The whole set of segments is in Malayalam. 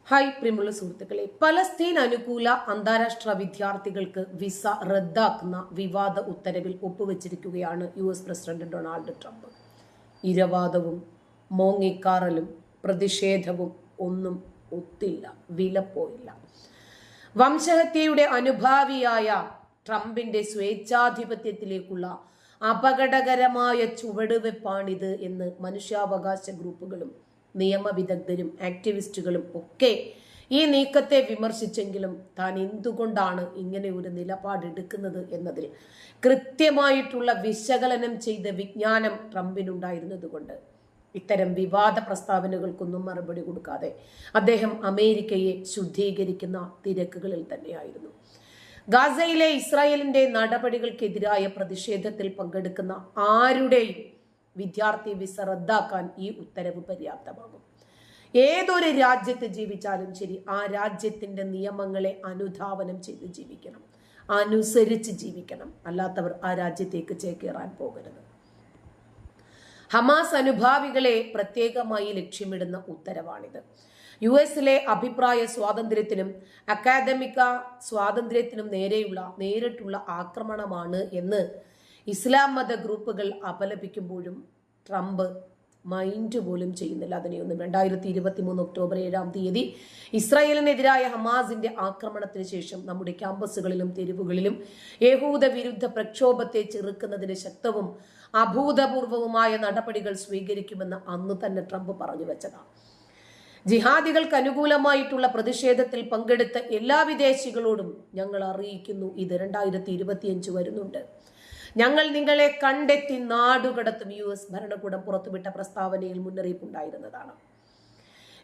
ഹായ് പ്രിയമുള്ള സുഹൃത്തുക്കളെ, പലസ്തീൻ അനുകൂല അന്താരാഷ്ട്ര വിദ്യാർത്ഥികൾക്ക് വിസ റദ്ദാക്കുന്ന വിവാദ ഉത്തരവിൽ ഒപ്പുവെച്ചിരിക്കുകയാണ് US പ്രസിഡന്റ് ഡൊണാൾഡ് ട്രംപ്. ഇരവാദവും മോങ്ങിക്കാറലും പ്രതിഷേധവും ഒന്നും ഒത്തില്ല, വിലപ്പോയില്ല. വംശഹത്യയുടെ അനുഭാവിയായ ട്രംപിന്റെ സ്വേച്ഛാധിപത്യത്തിലേക്കുള്ള അപകടകരമായ ചുവടുവെപ്പാണിത് എന്ന് മനുഷ്യാവകാശ ഗ്രൂപ്പുകളും നിയമവിദഗ്ധരും ആക്ടിവിസ്റ്റുകളും ഒക്കെ ഈ നീക്കത്തെ വിമർശിച്ചെങ്കിലും താൻ എന്തുകൊണ്ടാണ് ഇങ്ങനെ ഒരു നിലപാടെടുക്കുന്നത് എന്നതിൽ കൃത്യമായിട്ടുള്ള വിശകലനം ചെയ്ത വിജ്ഞാനം ട്രംപിനുണ്ടായിരുന്നതുകൊണ്ട് ഇത്തരം വിവാദ പ്രസ്താവനകൾക്കൊന്നും മറുപടി കൊടുക്കാതെ അദ്ദേഹം അമേരിക്കയെ ശുദ്ധീകരിക്കുന്ന തിരക്കുകളിൽ തന്നെയായിരുന്നു. ഗാസയിലെ ഇസ്രായേലിന്റെ നടപടികൾക്കെതിരായ പ്രതിഷേധത്തിൽ പങ്കെടുക്കുന്ന ആരുടെയും വിദ്യാർത്ഥി വിസ റദ്ദാക്കാൻ ഈ ഉത്തരവ് പര്യാപ്തമാകും. ഏതൊരു രാജ്യത്ത് ജീവിച്ചാലും ശരി, ആ രാജ്യത്തിന്റെ നിയമങ്ങളെ അനുധാവനം ചെയ്ത് ജീവിക്കണം, അനുസരിച്ച് ജീവിക്കണം. അല്ലാത്തവർ ആ രാജ്യത്തേക്ക് ചേക്കേറാൻ പോകരുത്. ഹമാസ് അനുഭാവികളെ പ്രത്യേകമായി ലക്ഷ്യമിടുന്ന ഉത്തരവാണിത്. US-ലെ അഭിപ്രായ സ്വാതന്ത്ര്യത്തിനും അക്കാദമിക സ്വാതന്ത്ര്യത്തിനും നേരിട്ടുള്ള ആക്രമണമാണ് എന്ന് ഇസ്ലാം മത ഗ്രൂപ്പുകൾ അപലപിക്കുമ്പോഴും ട്രംപ് മൈൻഡ് പോലും ചെയ്യുന്നില്ല അതിനെയൊന്നും. 2023 ഒക്ടോബർ 7 ഇസ്രായേലിനെതിരായ ഹമാസിന്റെ ആക്രമണത്തിന് ശേഷം നമ്മുടെ ക്യാമ്പസുകളിലും തെരുവുകളിലും യഹൂദ വിരുദ്ധ പ്രക്ഷോഭത്തെ ചെറുക്കുന്നതിന് ശക്തവും അഭൂതപൂർവവുമായ നടപടികൾ സ്വീകരിക്കുമെന്ന് അന്ന് തന്നെ ട്രംപ് പറഞ്ഞു വെച്ചതാണ്. ജിഹാദികൾക്ക് അനുകൂലമായിട്ടുള്ള പ്രതിഷേധത്തിൽ പങ്കെടുത്ത എല്ലാ വിദേശികളോടും ഞങ്ങൾ അറിയിക്കുന്നു, ഇത് 2025 വരുന്നുണ്ട്. ഞങ്ങൾ നിങ്ങളെ കണ്ടെത്തി നാടുകടത്തും. US ഭരണകൂടം പുറത്തുവിട്ട പ്രസ്താവനയിൽ മുന്നറിയിപ്പുണ്ടായിരുന്നതാണ്.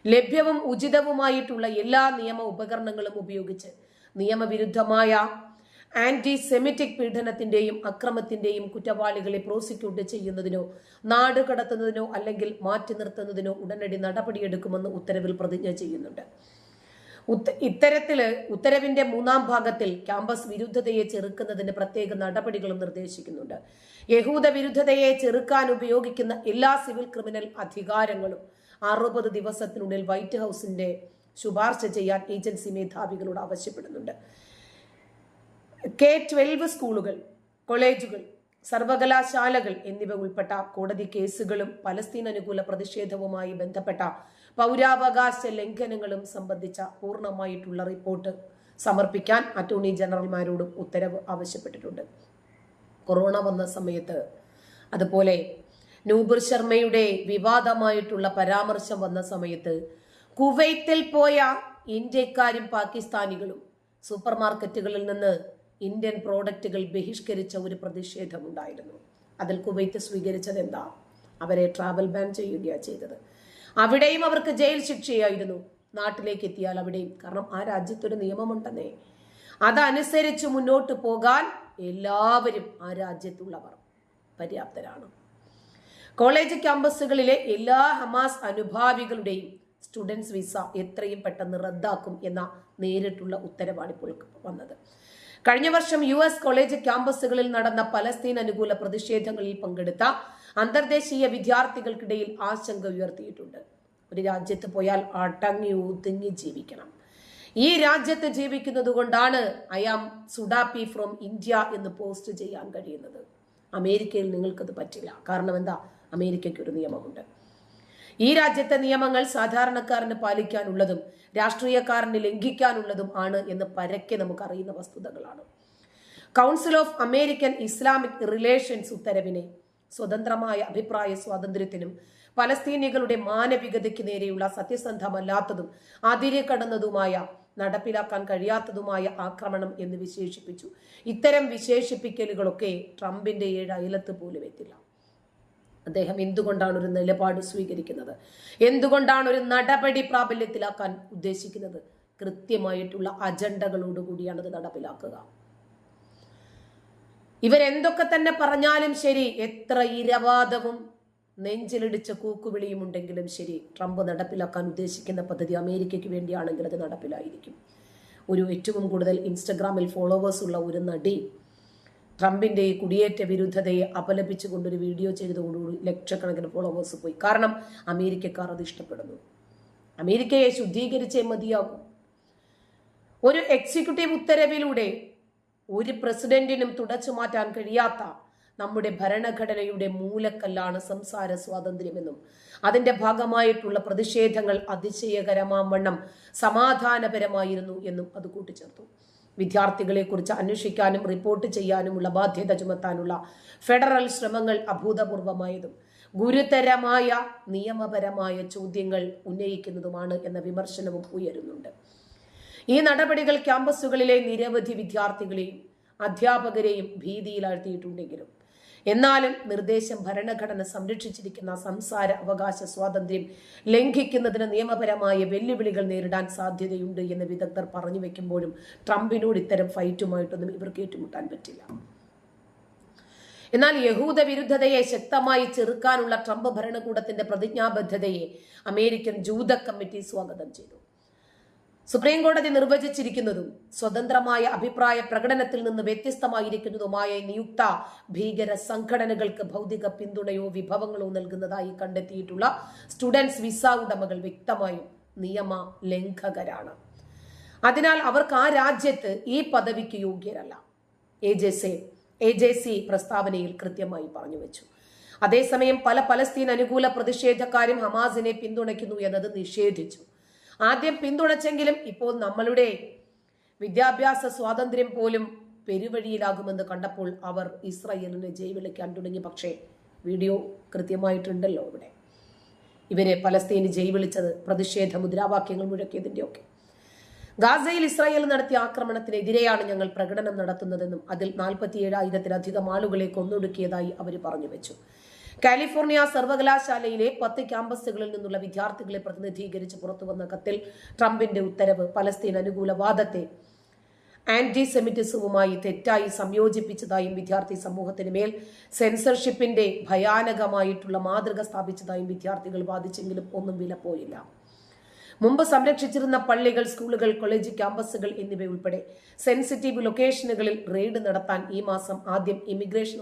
ലഭ്യവും ഉചിതവുമായിട്ടുള്ള എല്ലാ നിയമ ഉപകരണങ്ങളും ഉപയോഗിച്ച് നിയമവിരുദ്ധമായ ആന്റി സെമിറ്റിക് പീഡനത്തിന്റെയും അക്രമത്തിന്റെയും കുറ്റവാളികളെ പ്രോസിക്യൂട്ട് ചെയ്യുന്നതിനോ നാടുകടത്തുന്നതിനോ അല്ലെങ്കിൽ മാറ്റി നിർത്തുന്നതിനോ ഉടനടി നടപടിയെടുക്കുമെന്ന് ഉത്തരവിൽ പ്രതിജ്ഞ ചെയ്യുന്നുണ്ട്. ഉത്തരവിന്റെ 3-ാം ഭാഗത്തിൽ ക്യാമ്പസ് വിരുദ്ധതയെ ചെറുക്കുന്നതിന് പ്രത്യേക നടപടികളും നിർദ്ദേശിക്കുന്നുണ്ട്. യഹൂദ വിരുദ്ധതയെ ചെറുക്കാൻ ഉപയോഗിക്കുന്ന എല്ലാ സിവിൽ ക്രിമിനൽ അധികാരങ്ങളും 60 ദിവസത്തിനുള്ളിൽ വൈറ്റ് ഹൗസിന്റെ ശുപാർശ ചെയ്യാൻ ഏജൻസി മേധാവികളോട് ആവശ്യപ്പെടുന്നുണ്ട്. K-12 സ്കൂളുകൾ, കോളേജുകൾ, സർവകലാശാലകൾ എന്നിവ ഉൾപ്പെട്ട കോടതി കേസുകളും പലസ്തീൻ അനുകൂല പ്രതിഷേധവുമായി ബന്ധപ്പെട്ട പൗരാവകാശ ലംഘനങ്ങളും സംബന്ധിച്ച പൂർണ്ണമായിട്ടുള്ള റിപ്പോർട്ട് സമർപ്പിക്കാൻ അറ്റോർണി ജനറൽമാരോടും ഉത്തരവ് ആവശ്യപ്പെട്ടിട്ടുണ്ട്. കൊറോണ വന്ന സമയത്ത്, അതുപോലെ നൂബുർ ശർമ്മയുടെ വിവാദമായിട്ടുള്ള പരാമർശം വന്ന സമയത്ത് കുവൈത്തിൽ പോയ ഇന്ത്യക്കാരും പാകിസ്ഥാനികളും സൂപ്പർ മാർക്കറ്റുകളിൽ നിന്ന് ഇന്ത്യൻ പ്രോഡക്റ്റുകൾ ബഹിഷ്കരിച്ച ഒരു പ്രതിഷേധമുണ്ടായിരുന്നു. അതിൽ കുവൈത്ത് സ്വീകരിച്ചത് എന്താ? അവരെ ട്രാവൽ ബാൻ ചെയ്യുകയാണ് ചെയ്തത്. അവിടെയും അവർക്ക് ജയിൽ ശിക്ഷയായിരുന്നു. നാട്ടിലേക്ക് എത്തിയാൽ അവിടെയും, കാരണം ആ രാജ്യത്തൊരു നിയമമുണ്ടെന്നേ. അതനുസരിച്ച് മുന്നോട്ട് പോകാൻ എല്ലാവരും ആ രാജ്യത്തുള്ളവർ പര്യാപ്തരാണ്. കോളേജ് ക്യാമ്പസുകളിലെ എല്ലാ ഹമാസ് അനുഭാവികളുടെയും സ്റ്റുഡൻസ് വിസ എത്രയും പെട്ടെന്ന് റദ്ദാക്കും എന്ന നേരിട്ടുള്ള ഉത്തരവാണ് ഇപ്പോൾ വന്നത്. കഴിഞ്ഞ വർഷം US കോളേജ് ക്യാമ്പസുകളിൽ നടന്ന പലസ്തീൻ അനുകൂല പ്രതിഷേധങ്ങളിൽ പങ്കെടുത്ത അന്തർദേശീയ വിദ്യാർത്ഥികൾക്കിടയിൽ ആശങ്ക ഉയർത്തിയിട്ടുണ്ട്. ഒരു രാജ്യത്ത് പോയാൽ അടങ്ങി ഒതുങ്ങി ജീവിക്കണം. ഈ രാജ്യത്ത് ജീവിക്കുന്നത് കൊണ്ടാണ് ഐ ആം സുഡാപ്പി ഫ്രോം ഇന്ത്യ എന്ന് പോസ്റ്റ് ചെയ്യാൻ കഴിയുന്നത്. അമേരിക്കയിൽ നിങ്ങൾക്കത് പറ്റില്ല. കാരണം എന്താ? അമേരിക്കയ്ക്ക് ഒരു നിയമമുണ്ട്. ഈ രാജ്യത്തെ നിയമങ്ങൾ സാധാരണക്കാരന് പാലിക്കാനുള്ളതും രാഷ്ട്രീയക്കാരന് ലംഘിക്കാനുള്ളതും ആണ് എന്ന് പരക്കെ നമുക്കറിയുന്ന വസ്തുതകളാണ്. Council of American Islamic Relations ഉത്തരവിനെ സ്വതന്ത്രമായ അഭിപ്രായ സ്വാതന്ത്ര്യത്തിനും പലസ്തീനികളുടെ മാനവികതയ്ക്ക് നേരെയുള്ള സത്യസന്ധമല്ലാത്തതും അതിരെ കടന്നതുമായ നടപ്പിലാക്കാൻ കഴിയാത്തതുമായ ആക്രമണം എന്ന് വിശേഷിപ്പിച്ചു. ഇത്തരം വിശേഷിപ്പിക്കലുകളൊക്കെ ട്രംപിന്റെ 7 അയലത്ത് പോലും എത്തില്ല. അദ്ദേഹം എന്തുകൊണ്ടാണ് ഒരു നിലപാട് സ്വീകരിക്കുന്നത്? എന്തുകൊണ്ടാണ് ഒരു നടപടി പ്രാബല്യത്തിലാക്കാൻ ഉദ്ദേശിക്കുന്നത്? കൃത്യമായിട്ടുള്ള അജണ്ടകളോടുകൂടിയാണ് അത് നടപ്പിലാക്കുക. ഇവരെന്തൊക്കെ തന്നെ പറഞ്ഞാലും ശരി, എത്ര ഇരവാദവും നെഞ്ചിലിടിച്ച കൂക്കുവിളിയും ഉണ്ടെങ്കിലും ശരി, ട്രംപ് നടപ്പിലാക്കാൻ ഉദ്ദേശിക്കുന്ന പദ്ധതി അമേരിക്കയ്ക്ക് വേണ്ടിയാണെങ്കിൽ അത് നടപ്പിലായിരിക്കും. ഏറ്റവും കൂടുതൽ ഇൻസ്റ്റഗ്രാമിൽ ഫോളോവേഴ്സ് ഉള്ള ഒരു നടി ട്രംപിന്റെ കുടിയേറ്റ വിരുദ്ധതയെ അപലപിച്ചുകൊണ്ടൊരു വീഡിയോ ചെയ്തതോടുകൂടി ലക്ഷക്കണക്കിന് ഫോളോവേഴ്സ് പോയി. കാരണം അമേരിക്കക്കാർ അത് ഇഷ്ടപ്പെടുന്നു. അമേരിക്കയെ ശുദ്ധീകരിച്ചേ മതിയാകും. ഒരു എക്സിക്യൂട്ടീവ് ഉത്തരവിലൂടെ ഒരു പ്രസിഡന്റിനും തുടച്ചു മാറ്റാൻ കഴിയാത്ത നമ്മുടെ ഭരണഘടനയുടെ മൂലക്കല്ലാണ് സംസാര സ്വാതന്ത്ര്യമെന്നും അതിന്റെ ഭാഗമായിട്ടുള്ള പ്രതിഷേധങ്ങൾ അതിശയകരമാവണ്ണം സമാധാനപരമായിരുന്നു എന്നും അത് കൂട്ടിച്ചേർത്തു. വിദ്യാർത്ഥികളെ കുറിച്ച് അന്വേഷിക്കാനും റിപ്പോർട്ട് ചെയ്യാനുമുള്ള ബാധ്യത ചുമത്താനുള്ള ഫെഡറൽ ശ്രമങ്ങൾ അഭൂതപൂർവമായതും ഗുരുതരമായ നിയമപരമായ ചോദ്യങ്ങൾ ഉന്നയിക്കുന്നതുമാണ് എന്ന വിമർശനവും ഉയരുന്നുണ്ട്. ഈ നടപടികൾ ക്യാമ്പസുകളിലെ നിരവധി വിദ്യാർത്ഥികളെയും അധ്യാപകരെയും ഭീതിയിലാഴ്ത്തിയിട്ടുണ്ടെങ്കിലും എന്നാലും നിർദ്ദേശം ഭരണഘടന സംരക്ഷിച്ചിരിക്കുന്ന സംസാര അവകാശ സ്വാതന്ത്ര്യം ലംഘിക്കുന്നതിന് നിയമപരമായ വെല്ലുവിളികൾ നേരിടാൻ സാധ്യതയുണ്ട് എന്ന് വിദഗ്ധർ പറഞ്ഞു വെക്കുമ്പോഴും ട്രംപിനോട് ഇത്തരം ഫൈറ്റുമായിട്ടൊന്നും ഇവർക്ക് ഏറ്റുമുട്ടാൻ പറ്റില്ല. എന്നാൽ യഹൂദ വിരുദ്ധതയെ ശക്തമായി ചെറുക്കാനുള്ള ട്രംപ് ഭരണകൂടത്തിന്റെ പ്രതിജ്ഞാബദ്ധതയെ അമേരിക്കൻ ജൂത കമ്മിറ്റി സ്വാഗതം ചെയ്തു. സുപ്രീം കോടതി നിർവചിച്ചിരിക്കുന്നതും സ്വതന്ത്രമായ അഭിപ്രായ പ്രകടനത്തിൽ നിന്ന് വ്യത്യസ്തമായിരിക്കുന്നതുമായ നിയുക്ത ഭീകര സംഘടനകൾക്ക് ഭൗതിക പിന്തുണയോ വിഭവങ്ങളോ നൽകുന്നതായി കണ്ടെത്തിയിട്ടുള്ള സ്റ്റുഡൻസ് വിസ ഉടമകൾ വ്യക്തമായും നിയമ ലംഘകരാണ്. അതിനാൽ അവർക്ക് ആ രാജ്യത്ത് ഈ പദവിക്ക് യോഗ്യരല്ല. AJC പ്രസ്താവനയിൽ കൃത്യമായി പറഞ്ഞു വെച്ചു. അതേസമയം പല പലസ്തീൻ അനുകൂല പ്രതിഷേധക്കാരും ഹമാസിനെ പിന്തുണയ്ക്കുന്നു എന്നത് നിഷേധിച്ചു. ആദ്യം പിന്തുണച്ചെങ്കിലും ഇപ്പോൾ നമ്മളുടെ വിദ്യാഭ്യാസ സ്വാതന്ത്ര്യം പോലും പെരുവഴിയിലാകുമെന്ന് കണ്ടപ്പോൾ അവർ ഇസ്രായേലിനെ ജൈവിളിക്കാൻ തുടങ്ങി. പക്ഷേ വീഡിയോ കൃത്യമായിട്ടുണ്ടല്ലോ. ഇവിടെ ഇവരെ പലസ്തീന് ജൈവിളിച്ചത് പ്രതിഷേധ മുദ്രാവാക്യങ്ങൾ മുഴക്കിയതിൻ്റെയൊക്കെ. ഗാസയിൽ ഇസ്രായേൽ നടത്തിയ ആക്രമണത്തിനെതിരെയാണ് ഞങ്ങൾ പ്രകടനം നടത്തുന്നതെന്നും അതിൽ 47,000-ത്തിലധികം ആളുകളെ കൊന്നൊടുക്കിയതായി അവർ പറഞ്ഞു വെച്ചു. കാലിഫോർണിയ സർവകലാശാലയിലെ 10 ക്യാമ്പസുകളിൽ നിന്നുള്ള വിദ്യാർത്ഥികളെ പ്രതിനിധീകരിച്ച് പുറത്തുവന്ന കത്തിൽ ട്രംപിന്റെ ഉത്തരവ് പലസ്തീൻ അനുകൂല വാദത്തെ ആന്റിസെമിറ്റിസവുമായി തെറ്റായി സംയോജിപ്പിച്ചതായും വിദ്യാർത്ഥി സമൂഹത്തിന് മേൽ സെൻസർഷിപ്പിന്റെ ഭയാനകമായിട്ടുള്ള മാതൃക സ്ഥാപിച്ചതായും വിദ്യാർത്ഥികൾ വാദിച്ചെങ്കിലും ഒന്നും വില പോയില്ല. മുമ്പ് സംരക്ഷിച്ചിരുന്ന പള്ളികൾ, സ്കൂളുകൾ, കോളേജ് ക്യാമ്പസുകൾ എന്നിവയുൾപ്പെടെ സെൻസിറ്റീവ് ലൊക്കേഷനുകളിൽ റെയ്ഡ് നടത്താൻ ഈ മാസം ആദ്യം ഇമിഗ്രേഷൻ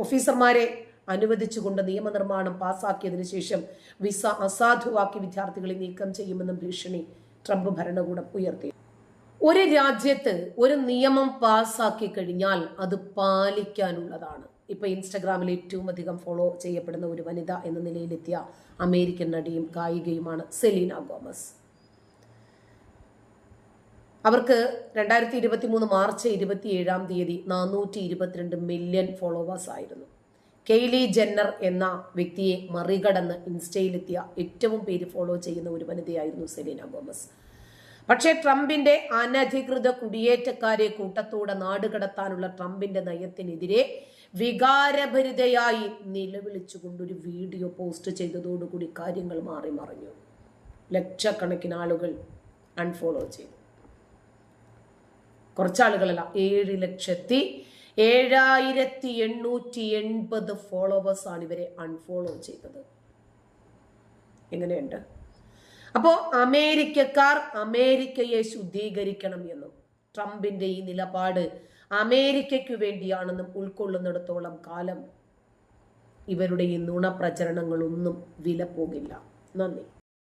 ഓഫീസർമാരെ അനുവദിച്ചുകൊണ്ട് നിയമനിർമ്മാണം പാസാക്കിയതിനു ശേഷം വിസ അസാധുവാക്കി വിദ്യാർത്ഥികളെ നീക്കം ചെയ്യുമെന്നും ഭീഷണി ട്രംപ് ഭരണകൂടം ഉയർത്തി. ഒരു രാജ്യത്ത് ഒരു നിയമം പാസാക്കി കഴിഞ്ഞാൽ അത് പാലിക്കാനുള്ളതാണ്. ഇപ്പൊ ഇൻസ്റ്റഗ്രാമിൽ ഏറ്റവും അധികം ഫോളോ ചെയ്യപ്പെടുന്ന ഒരു വനിത എന്ന നിലയിലെത്തിയ അമേരിക്കൻ നടിയും ഗായികയുമാണ് സെലീന ഗോമസ്. അവർക്ക് 2023 മാർച്ച് 27-ാം തീയതി 422 മില്യൺ ഫോളോവേഴ്സ് ആയിരുന്നു. കെയ്ലി ജെന്നർ എന്ന വ്യക്തിയെ മറികടന്ന് ഇൻസ്റ്റയിലെത്തിയ ഏറ്റവും പേര് ഫോളോ ചെയ്യുന്ന ഒരു വനിതയായിരുന്നു സെലീന ഗോമസ്. പക്ഷേ ട്രംപിന്റെ അനധികൃത കുടിയേറ്റക്കാരെ കൂട്ടത്തോടെ നാടുകടത്താനുള്ള ട്രംപിന്റെ നയത്തിനെതിരെ വികാരഭരിതയായി നിലവിളിച്ചുകൊണ്ടൊരു വീഡിയോ പോസ്റ്റ് ചെയ്തതോടുകൂടി കാര്യങ്ങൾ മാറി മറിഞ്ഞു. ലക്ഷക്കണക്കിന് ആളുകൾ അൺഫോളോ ചെയ്തു. കുറച്ചാളുകളല്ല, 7,07,880 ഫോളോവേഴ്സ് ആണ് ഇവരെ അൺഫോളോ ചെയ്തത്. എങ്ങനെയുണ്ട്? അപ്പോ അമേരിക്കക്കാർ അമേരിക്കയെ ശുദ്ധീകരിക്കണം എന്നും ട്രംപിന്റെ ഈ നിലപാട് അമേരിക്കയ്ക്കു വേണ്ടിയാണെന്നും ഉൾക്കൊള്ളുന്നിടത്തോളം കാലം ഇവരുടെ ഈ നുണപ്രചരണങ്ങളൊന്നും വില പോകില്ല. നന്ദി.